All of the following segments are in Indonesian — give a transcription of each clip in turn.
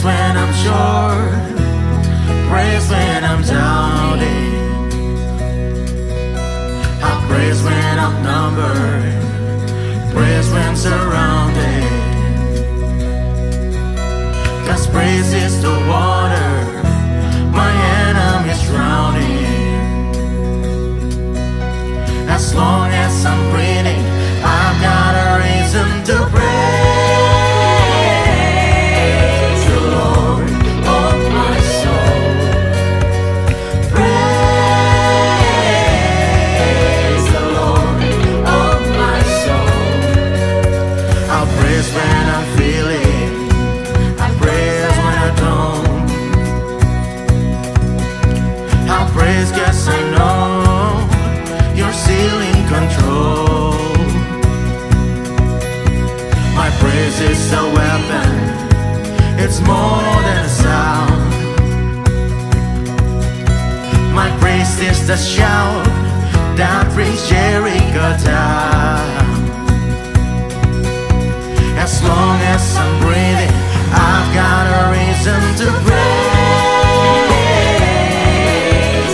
praise when I'm short, praise when I'm doubting. I praise when I'm numbered, praise when surrounded. 'Cause praise is the water my enemies drowning. As long as I'm breathing, I've got a reason to praise the Lord, oh my soul. Praise the Lord, oh my soul. I'll praise when I'm feeling, I praise when I don't. I'll praise 'cause I know you're still in control. My praise is a weapon, it's more than a sound. My praise is the shout that brings Jericho down. As long as I'm breathing, I've got a reason to praise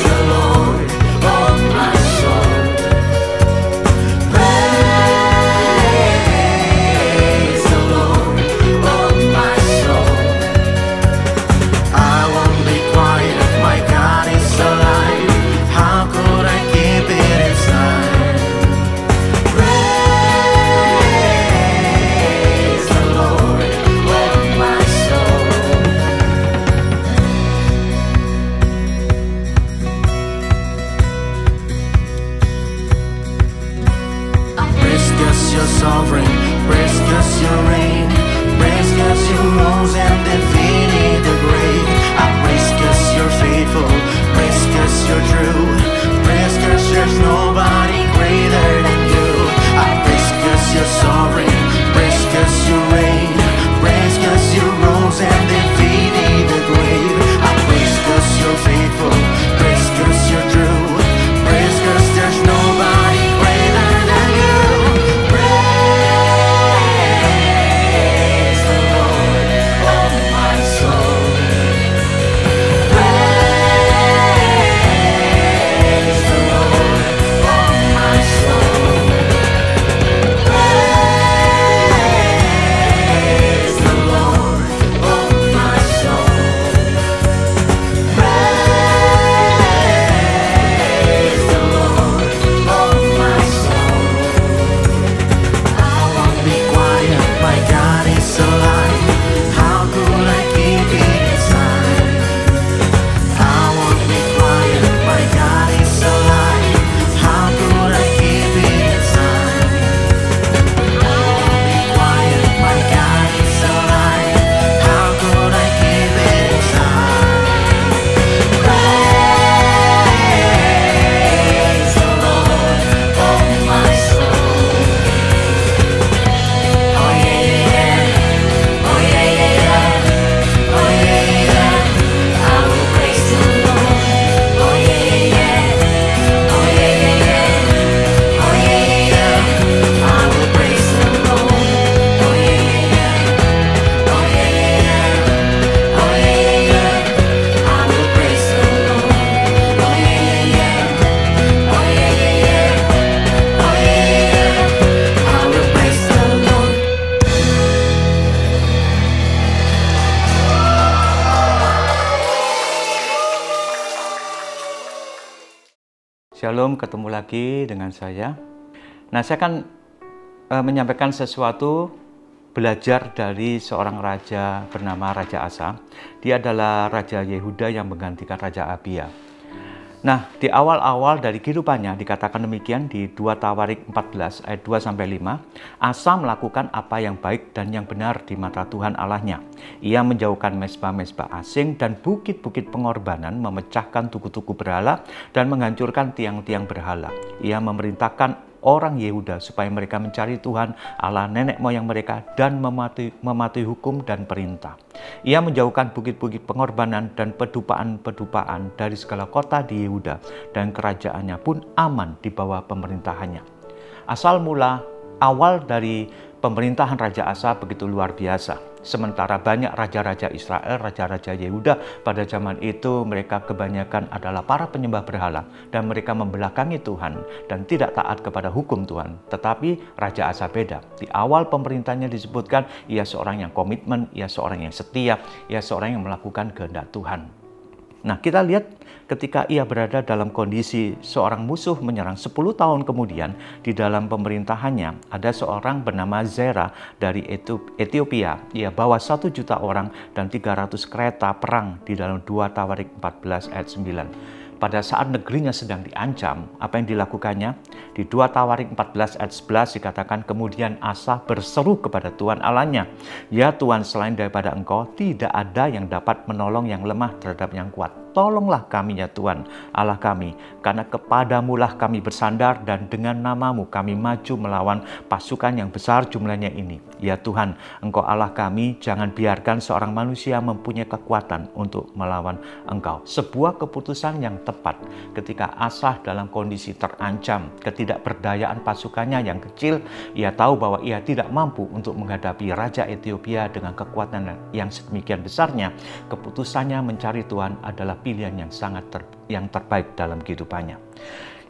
the Lord, oh my soul. Praise the Lord, oh my soul. I won't be quiet, my God is alive. How could I keep it inside? Praise the Lord, oh my soul. Praise 'cause you're sovereign, praise 'cause you reign, praise 'cause you rose and defeated the grave. I praise 'cause you're faithful, praise 'cause you're true, praise 'cause there's nobody greater than you. I praise 'cause you're sovereign, praise 'cause you reign, praise 'cause you rose and defeated the grave. I praise 'cause you're faithful, praise 'cause you're true, praise 'cause there's nobody greater than you. Praise the Lord, oh my soul. Praise the Lord, oh my soul. Praise the Lord, oh my soul. Praise the Lord, oh my soul. I won't be quiet, my God is alive. How could I keep it inside? I won't be quiet, my God is alive. How could I keep it inside? I won't be quiet, my God is alive. How could I keep it inside? Praise the Lord, oh my soul. Oh yeah, yeah, yeah. Oh yeah, yeah, yeah. Oh yeah, yeah, yeah. I will praise the Lord. Oh yeah, yeah, yeah. Oh yeah, yeah, yeah. Oh yeah, yeah, yeah. I will praise the Lord. Oh yeah, yeah, yeah. Oh yeah, yeah, yeah. Oh yeah, yeah, yeah. I will praise the Lord. Oh yeah, yeah, yeah. Oh yeah, yeah, yeah. Oh yeah, yeah, yeah. I will praise the Lord. Shalom, ketemu lagi dengan saya. Nah, saya akan menyampaikan sesuatu belajar dari seorang raja bernama Raja Asa. Dia adalah Raja Yehuda yang menggantikan Raja Abia. Nah, di awal-awal dari kehidupannya dikatakan demikian di 2 Tawarik 14 ayat 2-5. Asa melakukan apa yang baik dan yang benar di mata Tuhan Allahnya. Ia menjauhkan mezbah-mezbah asing dan bukit-bukit pengorbanan, memecahkan tugu-tugu berhala dan menghancurkan tiang-tiang berhala. Ia memerintahkan orang Yehuda supaya mereka mencari Tuhan Allah nenek moyang mereka dan mematuhi hukum dan perintah. Ia menjauhkan bukit-bukit pengorbanan dan pedupaan-pedupaan dari segala kota di Yehuda, dan kerajaannya pun aman di bawah pemerintahannya. Awal dari pemerintahan Raja Asa begitu luar biasa. Sementara banyak raja-raja Israel, raja-raja Yehuda pada zaman itu mereka kebanyakan adalah para penyembah berhala dan mereka membelakangi Tuhan dan tidak taat kepada hukum Tuhan. Tetapi Raja Asa beda. Di awal pemerintahnya disebutkan ia seorang yang komitmen, ia seorang yang setia, ia seorang yang melakukan kehendak Tuhan. Nah, kita lihat ketika ia berada dalam kondisi seorang musuh menyerang 10 tahun kemudian, di dalam pemerintahannya ada seorang bernama Zera dari Ethiopia. Ia bawa 1 juta orang dan 300 kereta perang di dalam 2 Tawarik 14 ayat 9. Pada saat negerinya sedang diancam, apa yang dilakukannya? Di 2 Tawarik 14 ayat 11 dikatakan, kemudian Asa berseru kepada Tuhan Allahnya, ya Tuhan, selain daripada Engkau, tidak ada yang dapat menolong yang lemah terhadap yang kuat. Tolonglah kami ya Tuhan, Allah kami, karena kepadamulah kami bersandar dan dengan namamu kami maju melawan pasukan yang besar jumlahnya ini. Ya Tuhan, Engkau Allah kami, jangan biarkan seorang manusia mempunyai kekuatan untuk melawan Engkau. Sebuah keputusan yang tepat ketika Asa dalam kondisi terancam, ketidakberdayaan pasukannya yang kecil, ia tahu bahwa ia tidak mampu untuk menghadapi Raja Ethiopia dengan kekuatan yang sedemikian besarnya. Keputusannya mencari Tuhan adalah pilihan yang sangat terbaik dalam kehidupannya.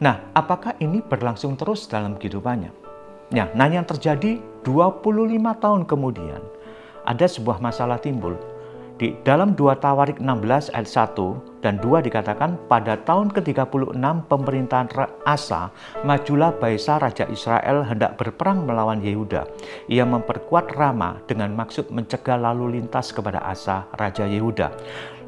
Nah, apakah ini berlangsung terus dalam kehidupannya? Nah, yang terjadi 25 tahun kemudian, ada sebuah masalah timbul. Di dalam 2 Tawarik 16 ayat 1 dan 2 dikatakan, pada tahun ke-36 pemerintahan Asa, majulah Baesa Raja Israel hendak berperang melawan Yehuda. Ia memperkuat Rama dengan maksud mencegah lalu lintas kepada Asa, Raja Yehuda.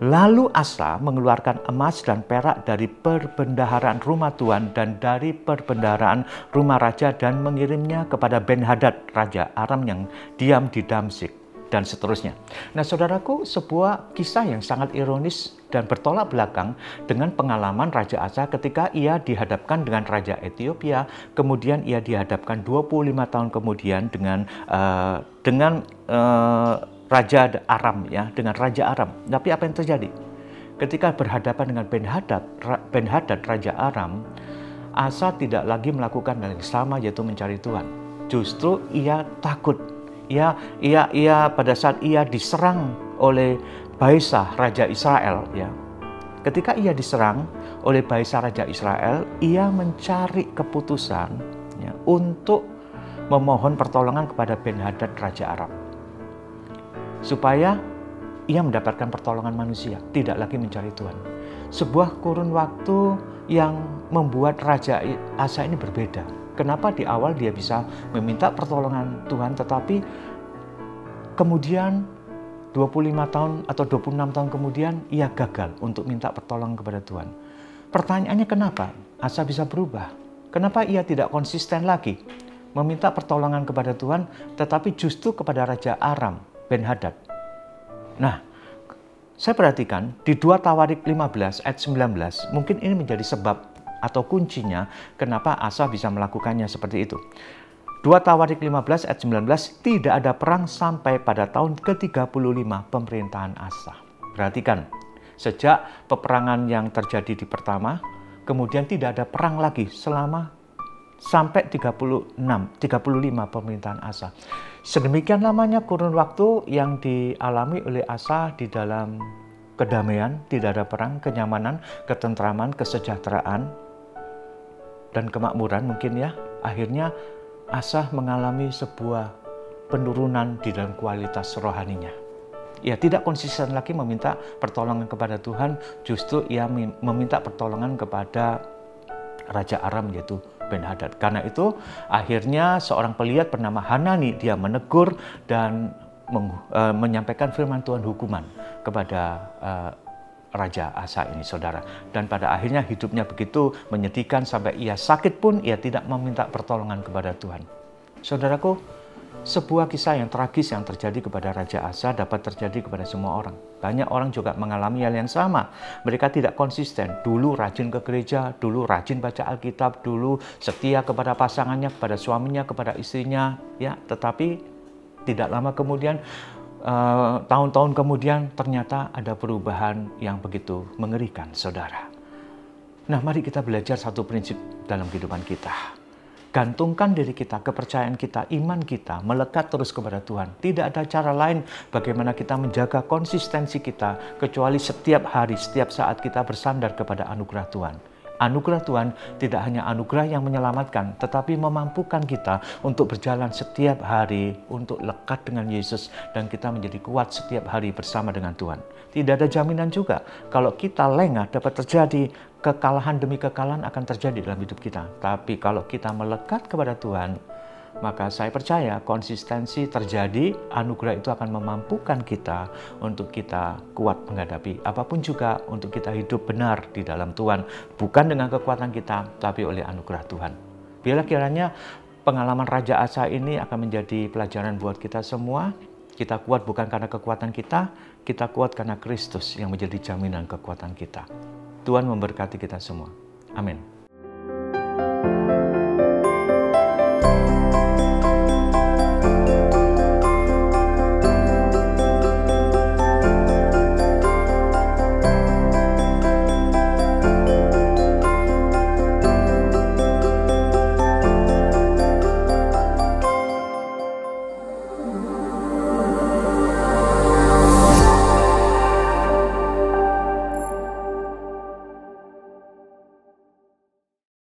Lalu Asa mengeluarkan emas dan perak dari perbendaharaan rumah Tuhan dan dari perbendaharaan rumah raja dan mengirimnya kepada Ben-Hadad, Raja Aram yang diam di Damsyik, dan seterusnya. Nah, saudaraku, sebuah kisah yang sangat ironis dan bertolak belakang dengan pengalaman Raja Asa ketika ia dihadapkan dengan Raja Ethiopia, kemudian ia dihadapkan 25 tahun kemudian dengan Raja Aram, ya, dengan Raja Aram. Tapi apa yang terjadi? Ketika berhadapan dengan Ben-Hadad, Raja Aram, Asa tidak lagi melakukan hal yang sama, yaitu mencari Tuhan. Justru ia takut. Ia pada saat ia diserang oleh Baesa Raja Israel, ya. Ketika ia diserang oleh Baesa Raja Israel, ia mencari keputusan, ya, untuk memohon pertolongan kepada Ben-Hadad Raja Aram, supaya ia mendapatkan pertolongan manusia, tidak lagi mencari Tuhan. Sebuah kurun waktu yang membuat Raja Asa ini berbeda. Kenapa di awal dia bisa meminta pertolongan Tuhan, tetapi kemudian 25 tahun atau 26 tahun kemudian ia gagal untuk minta pertolongan kepada Tuhan. Pertanyaannya, kenapa Asa bisa berubah? Kenapa ia tidak konsisten lagi meminta pertolongan kepada Tuhan, tetapi justru kepada Raja Aram, Ben-Hadad? Nah, saya perhatikan di 2 Tawarik 15 ayat 19, mungkin ini menjadi sebab atau kuncinya kenapa Asa bisa melakukannya seperti itu. 2 Tawarik 15 ayat 19, tidak ada perang sampai pada tahun ke-35 pemerintahan Asa. Perhatikan, sejak peperangan yang terjadi di pertama, kemudian tidak ada perang lagi sampai 35 pemerintahan Asa. Sedemikian lamanya kurun waktu yang dialami oleh Asa di dalam kedamaian, tidak ada perang, kenyamanan, ketentraman, kesejahteraan, dan kemakmuran mungkin, ya. Akhirnya Asa mengalami sebuah penurunan di dalam kualitas rohaninya. Ia tidak konsisten lagi meminta pertolongan kepada Tuhan, justru ia meminta pertolongan kepada Raja Aram, yaitu Ben-Hadad. Karena itu akhirnya seorang pelihat bernama Hanani, dia menegur dan menyampaikan firman Tuhan hukuman kepada Raja Asa ini, saudara. Dan pada akhirnya hidupnya begitu menyedihkan sampai ia sakit pun ia tidak meminta pertolongan kepada Tuhan. Saudaraku, sebuah kisah yang tragis yang terjadi kepada Raja Asa dapat terjadi kepada semua orang. Banyak orang juga mengalami hal yang sama. Mereka tidak konsisten. Dulu rajin ke gereja, dulu rajin baca Alkitab, dulu setia kepada pasangannya, kepada suaminya, kepada istrinya, ya. Tetapi tidak lama kemudian, tahun-tahun kemudian ternyata ada perubahan yang begitu mengerikan, saudara. Nah, mari kita belajar satu prinsip dalam kehidupan kita. Gantungkan diri kita, kepercayaan kita, iman kita, melekat terus kepada Tuhan. Tidak ada cara lain bagaimana kita menjaga konsistensi kita, kecuali setiap hari, setiap saat kita bersandar kepada anugerah Tuhan. Anugerah Tuhan tidak hanya anugerah yang menyelamatkan, tetapi memampukan kita untuk berjalan setiap hari, untuk lekat dengan Yesus, dan kita menjadi kuat setiap hari bersama dengan Tuhan. Tidak ada jaminan juga kalau kita lengah dapat terjadi. Kekalahan demi kekalahan akan terjadi dalam hidup kita. Tapi kalau kita melekat kepada Tuhan, maka saya percaya konsistensi terjadi, anugerah itu akan memampukan kita untuk kita kuat menghadapi apapun juga, untuk kita hidup benar di dalam Tuhan. Bukan dengan kekuatan kita, tapi oleh anugerah Tuhan. Biarlah kiranya pengalaman Raja Asa ini akan menjadi pelajaran buat kita semua. Kita kuat bukan karena kekuatan kita kuat karena Kristus yang menjadi jaminan kekuatan kita. Tuhan memberkati kita semua. Amin.